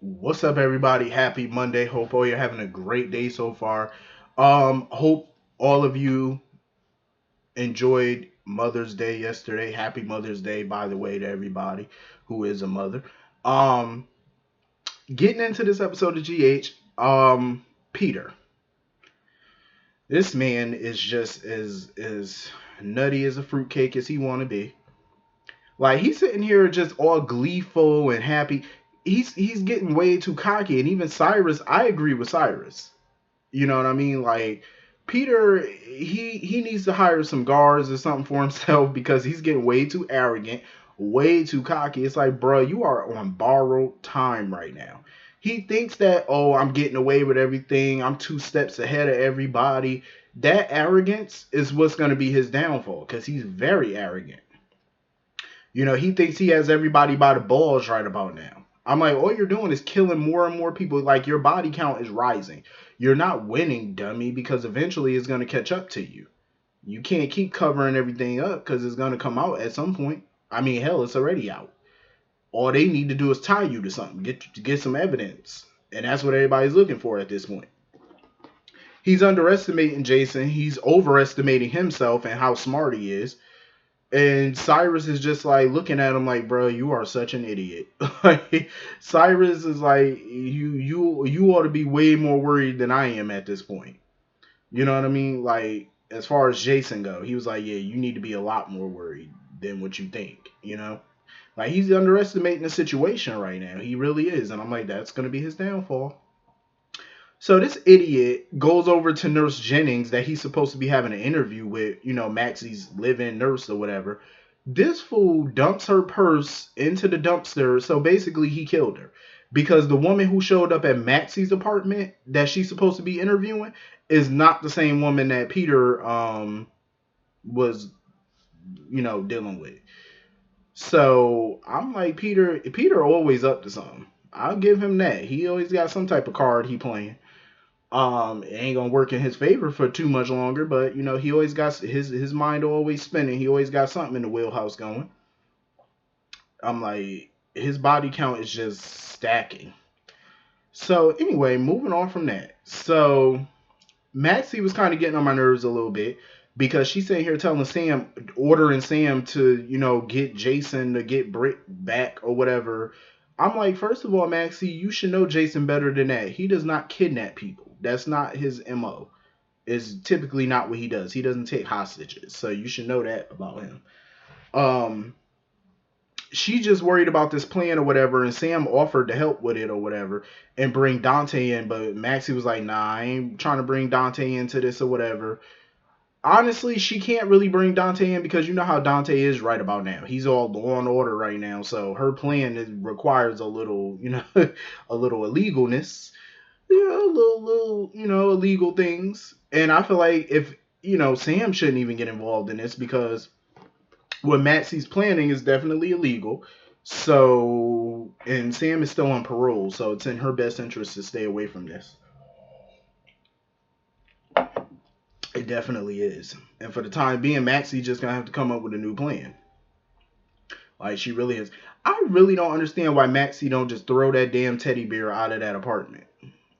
What's up, everybody? Happy Monday. Hope all you're having a great day so far. Hope all of you enjoyed Mother's Day yesterday. Happy Mother's Day, by the way, to everybody who is a mother. Um, Getting into this episode of GH, Peter. This man is just as nutty as a fruitcake as he want to be. Like he's sitting here just all gleeful and happy. He's getting way too cocky, and even Cyrus. I agree with Cyrus. You know what I mean? Like Peter, he needs to hire some guards or something for himself because he's getting way too arrogant, way too cocky. It's like, bro, you are on borrowed time right now. He thinks that, oh, I'm getting away with everything. I'm 2 steps ahead of everybody. That arrogance is what's going to be his downfall because he's very arrogant. He thinks he has everybody by the balls right about now. I'm like, all you're doing is killing more and more people. Like, your body count is rising. You're not winning, dummy, because eventually it's going to catch up to you. You can't keep covering everything up because it's going to come out at some point. I mean, hell, it's already out. All they need to do is tie you to something, get some evidence. And that's what everybody's looking for at this point. He's underestimating Jason. He's overestimating himself and how smart he is. And Cyrus is just like looking at him like, bro, you are such an idiot. Like, Cyrus is like, you ought to be way more worried than I am at this point. You know what I mean? Like, as far as Jason go, he was like, yeah, you need to be a lot more worried than what you think. Like, he's underestimating the situation right now. He really is, and I'm like, that's gonna be his downfall. So this idiot goes over to Nurse Jennings that he's supposed to be having an interview with, Maxie's live-in nurse or whatever. This fool dumps her purse into the dumpster, so basically he killed her. Because the woman who showed up at Maxie's apartment that she's supposed to be interviewing is not the same woman that Peter was, dealing with. So I'm like, Peter always up to something. I'll give him that. He always got some type of card he playing. It ain't gonna work in his favor for too much longer, but he always got his mind always spinning. He always got something in the wheelhouse going. I'm like, his body count is just stacking. So anyway, moving on from that. So Maxie was kind of getting on my nerves a little bit because she's sitting here telling Sam, ordering Sam to, get Jason to get Brit back or whatever. I'm like, first of all, Maxie, you should know Jason better than that. He does not kidnap people. That's not his MO. Is typically not what he does. He doesn't take hostages. So you should know that about him. Um, she just worried about this plan or whatever, and Sam offered to help with it or whatever and bring Dante in, but Maxie was like, nah, I ain't trying to bring Dante into this or whatever. Honestly, she can't really bring Dante in because you know how Dante is right about now. He's all law and order right now, so her plan requires a little, a little illegalness, little, illegal things. And I feel like if Sam shouldn't even get involved in this because what Maxie's planning is definitely illegal. So, and Sam is still on parole, so it's in her best interest to stay away from this. It definitely is. And for the time being, Maxie just gonna have to come up with a new plan. Like she really is. I really don't understand why Maxie don't just throw that damn teddy bear out of that apartment.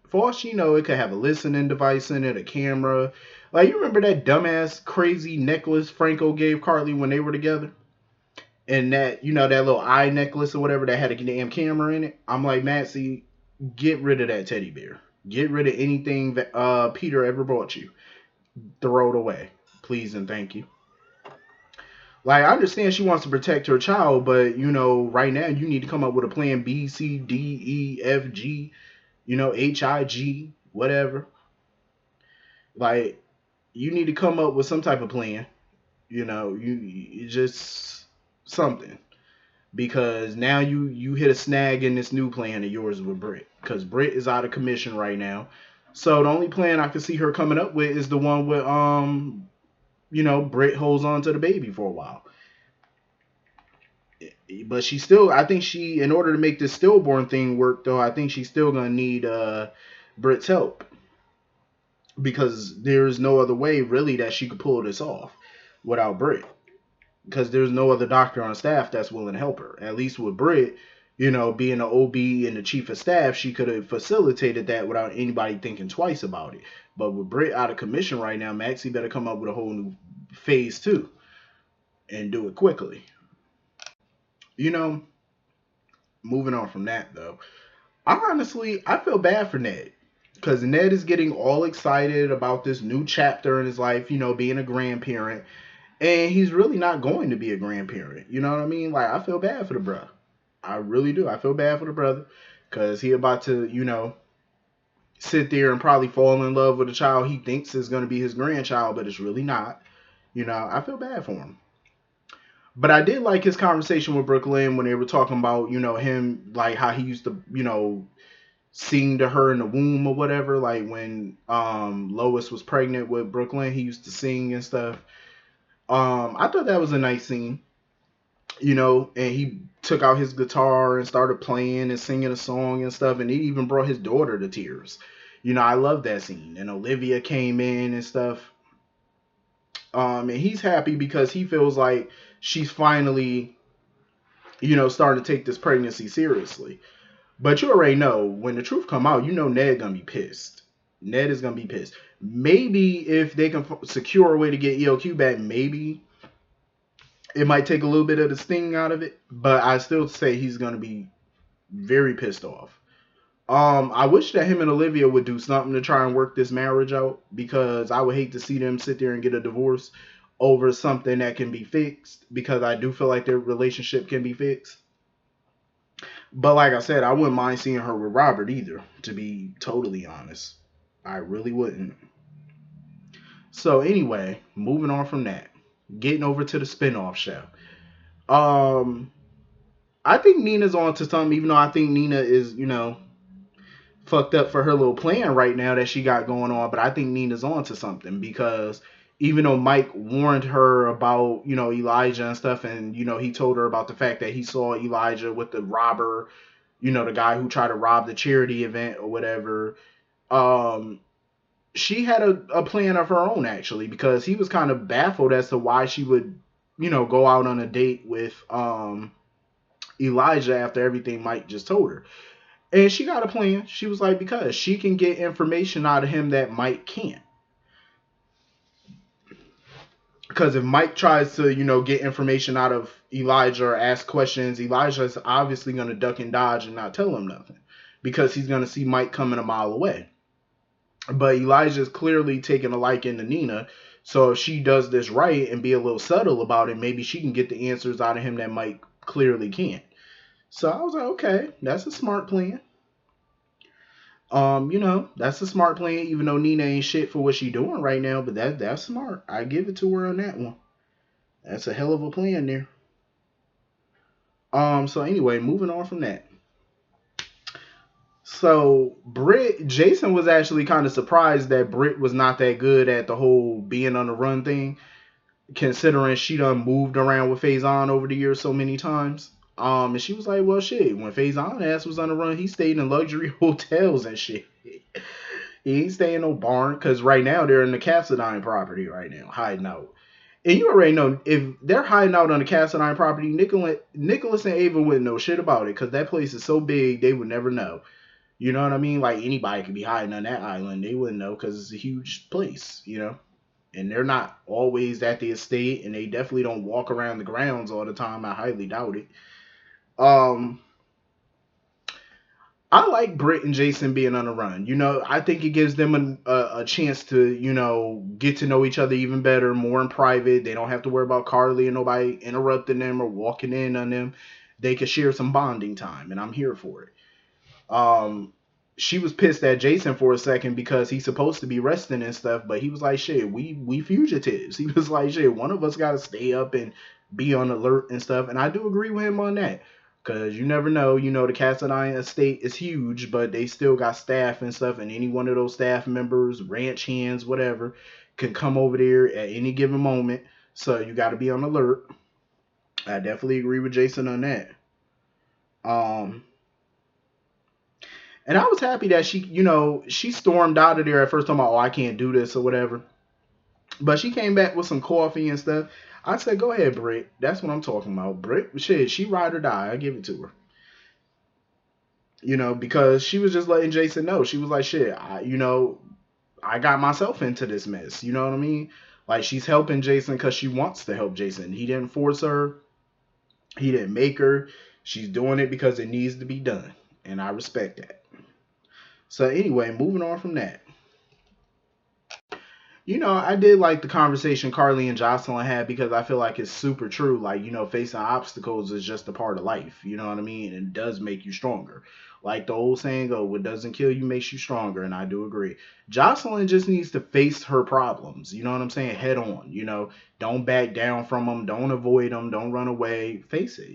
For all she know, it could have a listening device in it, a camera. Like you remember that dumbass crazy necklace Franco gave Carly when they were together? And that, that little eye necklace or whatever that had a damn camera in it. I'm like, Maxie, get rid of that teddy bear. Get rid of anything that Peter ever bought you. Throw it away. Please and thank you. Like, I understand she wants to protect her child, but, right now you need to come up with a plan B, C, D, E, F, G, H, I, G, whatever. Like, you need to come up with some type of plan. You just something. Because now you hit a snag in this new plan of yours with Brit. Because Brit is out of commission right now. So the only plan I can see her coming up with is the one with Brit holds on to the baby for a while. But she still, I think she, in order to make this stillborn thing work, though, I think she's still gonna need Brit's help because there's no other way really that she could pull this off without Brit. Because there's no other doctor on staff that's willing to help her. At least with Brit, being the OB and the chief of staff, she could have facilitated that without anybody thinking twice about it. But with Brit out of commission right now, Maxie better come up with a whole new phase two and do it quickly. You know, moving on from that though, I feel bad for Ned because Ned is getting all excited about this new chapter in his life. Being a grandparent, and he's really not going to be a grandparent. You know what I mean? Like I feel bad for the brother. I really do. I feel bad for the brother because he about to, sit there and probably fall in love with a child he thinks is going to be his grandchild, but it's really not. I feel bad for him. But I did like his conversation with Brooklyn when they were talking about, him, like how he used to, sing to her in the womb or whatever. Like when Lois was pregnant with Brooklyn, he used to sing and stuff. I thought that was a nice scene, and he took out his guitar and started playing and singing a song and stuff, and he even brought his daughter to tears. I love that scene. And Olivia came in and stuff. And he's happy because he feels like she's finally, starting to take this pregnancy seriously. But you already know when the truth come out, Ned gonna be pissed. Ned is gonna be pissed. Maybe if they can secure a way to get ELQ back, maybe it might take a little bit of the sting out of it. But I still say he's gonna be very pissed off. I wish that him and Olivia would do something to try and work this marriage out because I would hate to see them sit there and get a divorce over something that can be fixed because I do feel like their relationship can be fixed. But like I said, I wouldn't mind seeing her with Robert either, to be totally honest. I really wouldn't. So anyway, moving on from that, getting over to the spinoff show. Um, I think Nina's on to something, even though I think Nina is, fucked up for her little plan right now that she got going on. But I think Nina's on to something because even though Mike warned her about, Elijah and stuff, and, he told her about the fact that he saw Elijah with the robber, the guy who tried to rob the charity event or whatever. Um, she had a plan of her own actually because he was kind of baffled as to why she would, go out on a date with Elijah after everything Mike just told her. And she got a plan. She was like, because she can get information out of him that Mike can't. Because if Mike tries to, get information out of Elijah or ask questions, Elijah's obviously going to duck and dodge and not tell him nothing. Because he's going to see Mike coming a mile away. But Elijah's clearly taking a liking to Nina. So if she does this right and be a little subtle about it, maybe she can get the answers out of him that Mike clearly can't. So I was like, okay, that's a smart plan. That's a smart plan, even though Nina ain't shit for what she doing right now, but that's smart. I give it to her on that one. That's a hell of a plan there. So anyway, moving on from that. So Jason was actually kind of surprised that Brit was not that good at the whole being on the run thing, considering she done moved around with Faison over the years so many times. And she was like, well, shit, when Faison ass was on the run, he stayed in luxury hotels and shit. He ain't staying in no barn because right now they're in the Cassadine property right now, hiding out. And you already know if they're hiding out on the Cassadine property, Nicholas and Ava wouldn't know shit about it because that place is so big they would never know. You know what I mean? Like anybody could be hiding on that island, they wouldn't know because it's a huge place, And they're not always at the estate, and they definitely don't walk around the grounds all the time. I highly doubt it. I like Brit and Jason being on the run. I think it gives them a chance to, get to know each other even better, more in private. They don't have to worry about Carly and nobody interrupting them or walking in on them. They can share some bonding time, and I'm here for it. She was pissed at Jason for a second because he's supposed to be resting and stuff, but he was like, shit, we fugitives. He was like, shit, one of us got to stay up and be on alert and stuff. And I do agree with him on that. Because you never know, the Cassadine estate is huge, but they still got staff and stuff, and any one of those staff members, ranch hands, whatever, can come over there at any given moment. So you got to be on alert. I definitely agree with Jason on that. And I was happy that she stormed out of there at first talking about, oh, I can't do this or whatever. But she came back with some coffee and stuff. I said, go ahead, Brit. That's what I'm talking about. Brit, shit, she ride or die. I give it to her. because she was just letting Jason know. She was like, shit, I got myself into this mess. You know what I mean? Like, she's helping Jason because she wants to help Jason. He didn't force her, he didn't make her. She's doing it because it needs to be done. And I respect that. So, anyway, moving on from that. I did like the conversation Carly and Jocelyn had because I feel like it's super true. Like, facing obstacles is just a part of life. You know what I mean? And it does make you stronger. Like the old saying, oh, what doesn't kill you makes you stronger. And I do agree. Jocelyn just needs to face her problems. You know what I'm saying? Head on. Don't back down from them. Don't avoid them. Don't run away. Face it.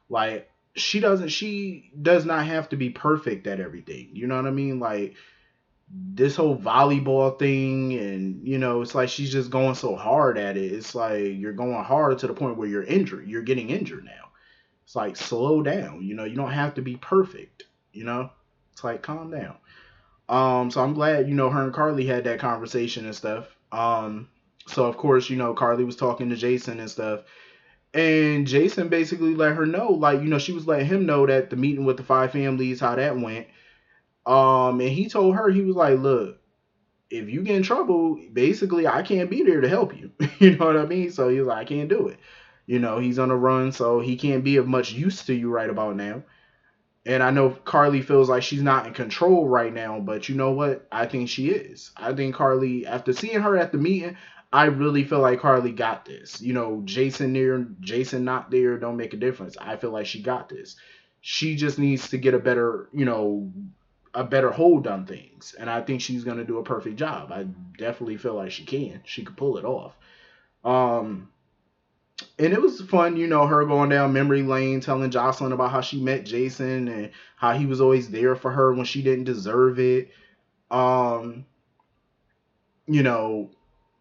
Like, she does not have to be perfect at everything. You know what I mean? Like, this whole volleyball thing, and it's like she's just going so hard at it. It's like you're going hard to the point where you're getting injured now. It's like, slow down. You don't have to be perfect. It's like, calm down. So I'm glad her and Carly had that conversation and stuff. So of course, Carly was talking to Jason and stuff, and Jason basically let her know, like, she was letting him know that the meeting with the five families, how that went. And he told her, he was like, look, if you get in trouble, basically I can't be there to help you. You know what I mean? So he's like, I can't do it. He's on a run, so he can't be of much use to you right about now. And I know Carly feels like she's not in control right now, but you know what? I think she is. I think Carly, after seeing her at the meeting, I really feel like Carly got this. Jason there, Jason not there, don't make a difference. I feel like she got this. She just needs to get a better hold on things, and I think she's gonna do a perfect job. I definitely feel like she can. She could pull it off. Um, and it was fun, her going down memory lane, telling Jocelyn about how she met Jason and how he was always there for her when she didn't deserve it. Um, you know,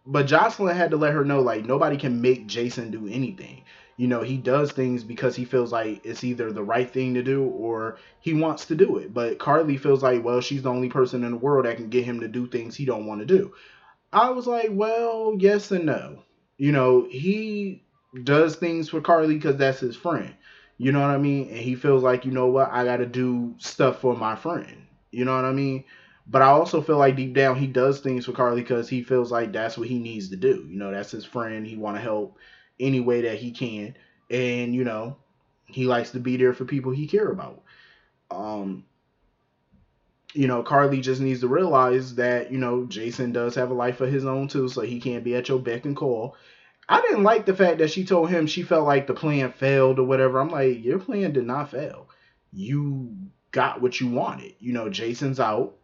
but Jocelyn had to let her know, like, nobody can make Jason do anything. He does things because he feels like it's either the right thing to do or he wants to do it. But Carly feels like, well, she's the only person in the world that can get him to do things he don't want to do. I was like, well, yes and no. He does things for Carly because that's his friend. You know what I mean? And he feels like, what, I got to do stuff for my friend. You know what I mean? But I also feel like deep down he does things for Carly because he feels like that's what he needs to do. That's his friend. He want to help any way that he can, and he likes to be there for people he care about. Um, Carly just needs to realize that, Jason does have a life of his own too, so he can't be at your beck and call. I didn't like the fact that she told him she felt like the plan failed or whatever. I'm like, your plan did not fail. You got what you wanted. Jason's out.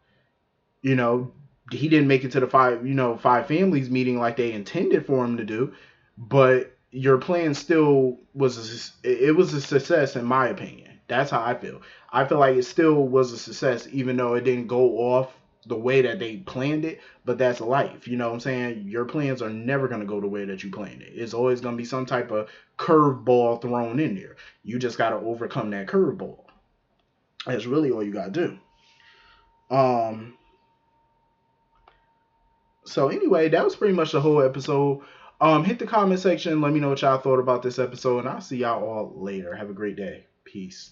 You know, he didn't make it to the five families meeting like they intended for him to do, but your plan still it was a success in my opinion. That's how I feel. I feel like it still was a success even though it didn't go off the way that they planned it, but that's life. You know what I'm saying? Your plans are never going to go the way that you planned it. It's always going to be some type of curveball thrown in there. You just got to overcome that curveball. That's really all you got to do. Um So anyway, that was pretty much the whole episode. Hit the comment section. Let me know what y'all thought about this episode, and I'll see y'all all later. Have a great day. Peace.